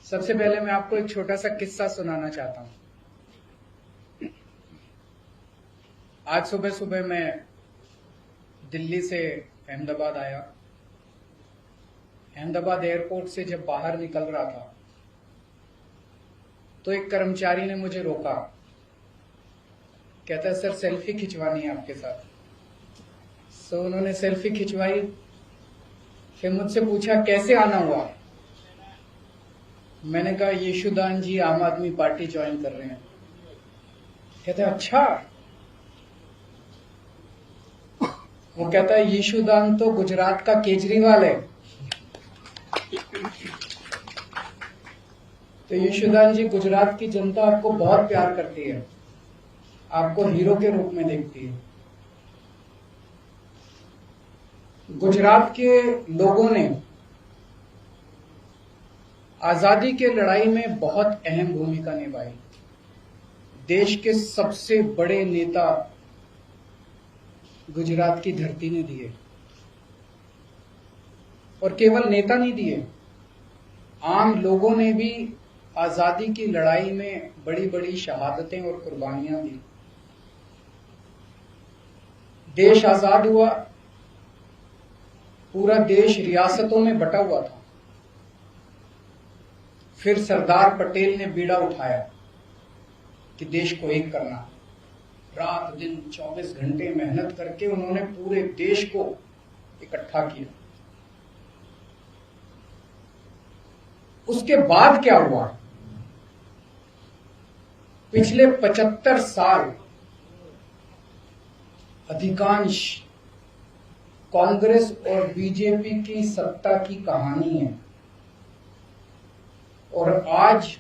सबसे पहले मैं आपको एक छोटा सा किस्सा सुनाना चाहता हूं। आज सुबह सुबह मैं दिल्ली से अहमदाबाद आया। अहमदाबाद एयरपोर्ट से जब बाहर निकल रहा था तो एक कर्मचारी ने मुझे रोका। कहता है, सर सेल्फी खिंचवानी है आपके साथ। सो उन्होंने सेल्फी खिंचवाई। फिर मुझसे पूछा कैसे आना हुआ। मैंने कहा यशुदान जी आम आदमी पार्टी ज्वाइन कर रहे हैं। कहते हैं अच्छा। वो कहता है यशुदान तो गुजरात का केजरीवाल है। तो यशुदान जी, गुजरात की जनता आपको बहुत प्यार करती है, आपको हीरो के रूप में देखती है। गुजरात के लोगों ने आजादी के लड़ाई में बहुत अहम भूमिका निभाई। देश के सबसे बड़े नेता गुजरात की धरती ने दिए, और केवल नेता नहीं दिए, आम लोगों ने भी आजादी की लड़ाई में बड़ी बड़ी शहादतें और कुर्बानियां दी। देश आजाद हुआ, पूरा देश रियासतों में बटा हुआ था। फिर सरदार पटेल ने बीड़ा उठाया कि देश को एक करना। रात दिन 24 घंटे मेहनत करके उन्होंने पूरे देश को इकट्ठा किया। उसके बाद क्या हुआ? पिछले 75 साल अधिकांश कांग्रेस और बीजेपी की सत्ता की कहानी है। और आज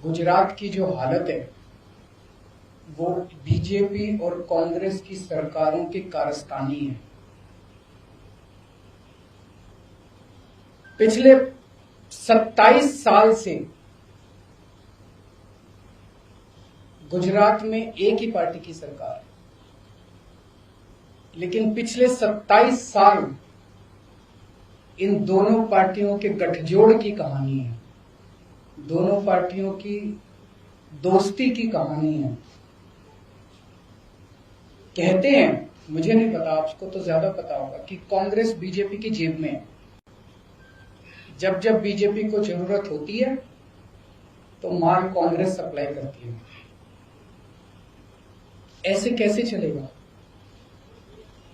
गुजरात की जो हालत है वो बीजेपी और कांग्रेस की सरकारों की कारस्तानी है। पिछले 27 साल से गुजरात में एक ही पार्टी की सरकार है, लेकिन पिछले 27 साल इन दोनों पार्टियों के गठजोड़ की कहानी है, दोनों पार्टियों की दोस्ती की कहानी है। कहते हैं, मुझे नहीं पता, आपको तो ज्यादा पता होगा, कि कांग्रेस बीजेपी की जेब में है। जब जब बीजेपी को जरूरत होती है तो माल कांग्रेस सप्लाई करती है। ऐसे कैसे चलेगा?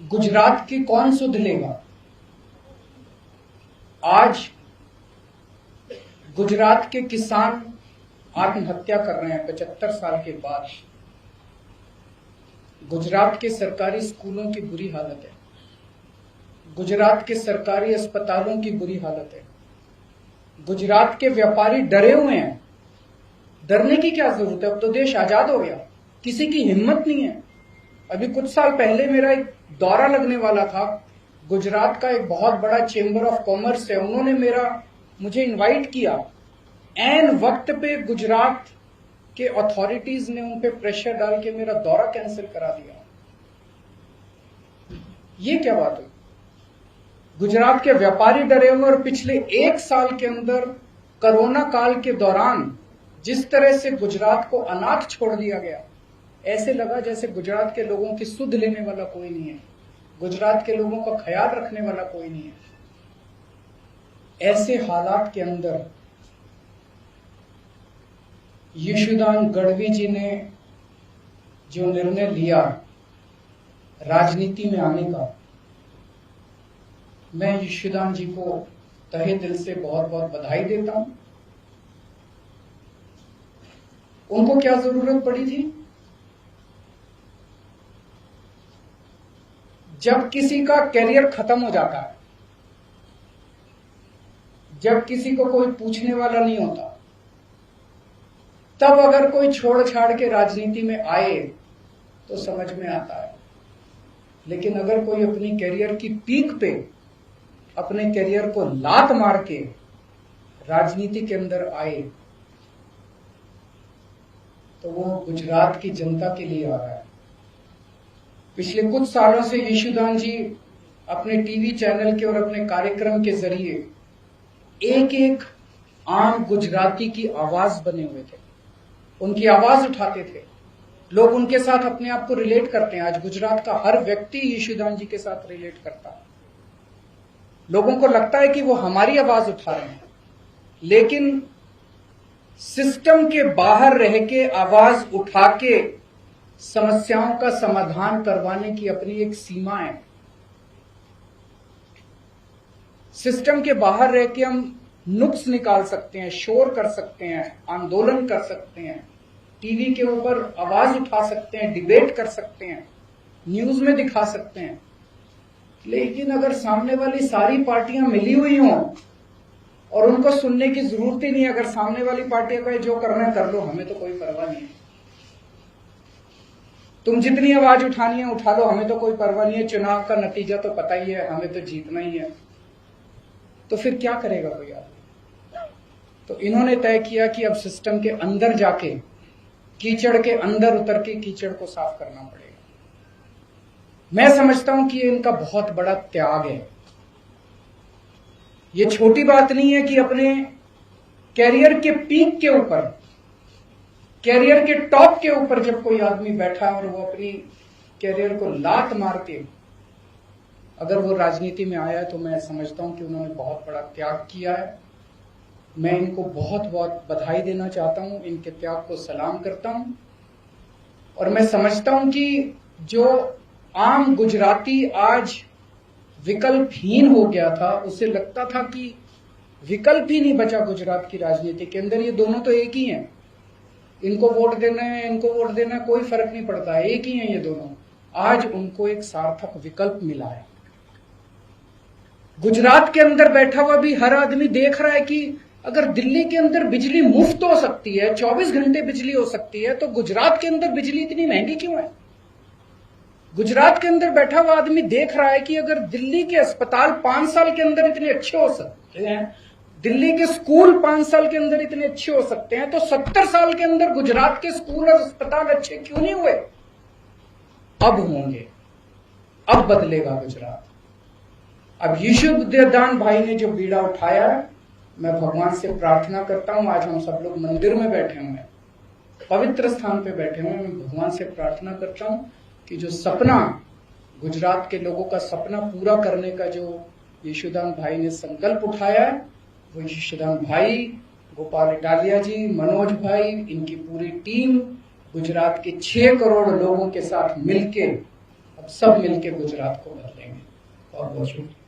गुजरात की कौन सुध लेगा? आज गुजरात के किसान आत्महत्या कर रहे हैं 75 साल के बाद। गुजरात के सरकारी स्कूलों की बुरी हालत है, गुजरात के सरकारी अस्पतालों की बुरी हालत है। गुजरात के व्यापारी डरे हुए हैं। डरने की क्या जरूरत है? अब तो देश आजाद हो गया, किसी की हिम्मत नहीं है। अभी कुछ साल पहले मेरा एक दौरा लगने वाला था। गुजरात का एक बहुत बड़ा चेंबर ऑफ कॉमर्स है, उन्होंने मुझे इनवाइट किया। ऐन वक्त पे गुजरात के अथॉरिटीज ने उन पे प्रेशर डाल के मेरा दौरा कैंसिल करा दिया। ये क्या बात हुई? गुजरात के व्यापारी डरे हुए, और पिछले 1 साल के अंदर कोरोना काल के दौरान जिस तरह से गुजरात को अनाथ छोड़ दिया गया, ऐसे लगा जैसे गुजरात के लोगों की सुध लेने वाला कोई नहीं है, गुजरात के लोगों का ख्याल रखने वाला कोई नहीं है। ऐसे हालात के अंदर यशुदान गढ़वी जी ने जो निर्णय लिया राजनीति में आने का, मैं यशुदान जी को तहे दिल से बहुत बहुत बधाई देता हूं। उनको क्या जरूरत पड़ी थी? जब किसी का कैरियर खत्म हो जाता है, जब किसी को कोई पूछने वाला नहीं होता, तब अगर कोई छोड़ छाड़ के राजनीति में आए तो समझ में आता है। लेकिन अगर कोई अपनी कैरियर की पीक पे अपने कैरियर को लात मार के राजनीति के अंदर आए तो वो गुजरात की जनता के लिए आ रहा है। पिछले कुछ सालों से यशुदान जी अपने टीवी चैनल के और अपने कार्यक्रम के जरिए एक एक आम गुजराती की आवाज बने हुए थे, उनकी आवाज उठाते थे। लोग उनके साथ अपने आप को रिलेट करते हैं। आज गुजरात का हर व्यक्ति यशुदान जी के साथ रिलेट करता है। लोगों को लगता है कि वो हमारी आवाज उठा रहे हैं, लेकिन सिस्टम के बाहर रह के आवाज उठा के समस्याओं का समाधान करवाने की अपनी एक सीमा है। सिस्टम के बाहर रह के हम नुक्स निकाल सकते हैं, शोर कर सकते हैं, आंदोलन कर सकते हैं, टीवी के ऊपर आवाज उठा सकते हैं, डिबेट कर सकते हैं, न्यूज में दिखा सकते हैं। लेकिन अगर सामने वाली सारी पार्टियां मिली हुई हों और उनको सुनने की जरूरत ही नहीं, अगर सामने वाली पार्टियां कहे जो करना है कर लो, हमें तो कोई परवाह नहीं है, तुम जितनी आवाज उठानी है उठा लो, हमें तो कोई परवाह नहीं है, चुनाव का नतीजा तो पता ही है, हमें तो जीतना ही है, तो फिर क्या करेगा कोई आदमी? तो इन्होंने तय किया कि अब सिस्टम के अंदर जाके, कीचड़ के अंदर उतर के कीचड़ को साफ करना पड़ेगा। मैं समझता हूं कि ये इनका बहुत बड़ा त्याग है। ये छोटी बात नहीं है कि अपने कैरियर के पीक के ऊपर, कैरियर के टॉप के ऊपर जब कोई आदमी बैठा और वो अपनी कैरियर को लात मार के अगर वो राजनीति में आया है, तो मैं समझता हूं कि उन्होंने बहुत बड़ा त्याग किया है। मैं इनको बहुत बहुत बधाई देना चाहता हूं, इनके त्याग को सलाम करता हूं। और मैं समझता हूं कि जो आम गुजराती आज विकल्पहीन हो गया था, उसे लगता था कि विकल्प ही नहीं बचा गुजरात की राजनीति के अंदर, ये दोनों तो एक ही हैं, इनको वोट देना है, इनको वोट देना है, कोई फर्क नहीं पड़ता, एक ही हैं ये दोनों। आज उनको एक सार्थक विकल्प मिला है। गुजरात के अंदर बैठा हुआ भी हर आदमी देख रहा है कि अगर दिल्ली के अंदर बिजली मुफ्त हो सकती है, 24 घंटे बिजली हो सकती है, तो गुजरात के अंदर बिजली इतनी महंगी क्यों है? गुजरात के अंदर बैठा हुआ आदमी देख रहा है कि अगर दिल्ली के अस्पताल 5 साल के अंदर इतने अच्छे हो सकते हैं, दिल्ली के स्कूल 5 साल के अंदर इतने अच्छे हो सकते हैं, तो 70 साल के अंदर गुजरात के स्कूल और अस्पताल अच्छे क्यों नहीं हुए? अब होंगे, अब बदलेगा गुजरात। अब यशुदान भाई ने जो बीड़ा उठाया है, मैं भगवान से प्रार्थना करता हूं, आज हम सब लोग मंदिर में बैठे हुए हैं, पवित्र स्थान पे बैठे हुए हैं, मैं भगवान से प्रार्थना करता हूं कि जो सपना, गुजरात के लोगों का सपना पूरा करने का जो यशुदान भाई ने संकल्प उठाया है, वो यशुदान भाई, गोपाल इटालिया जी, मनोज भाई, इनकी पूरी टीम गुजरात के 6 करोड़ लोगों के साथ मिलके अब सब मिलके गुजरात को बदलेंगे। बहुत बहुत शुक्रिया।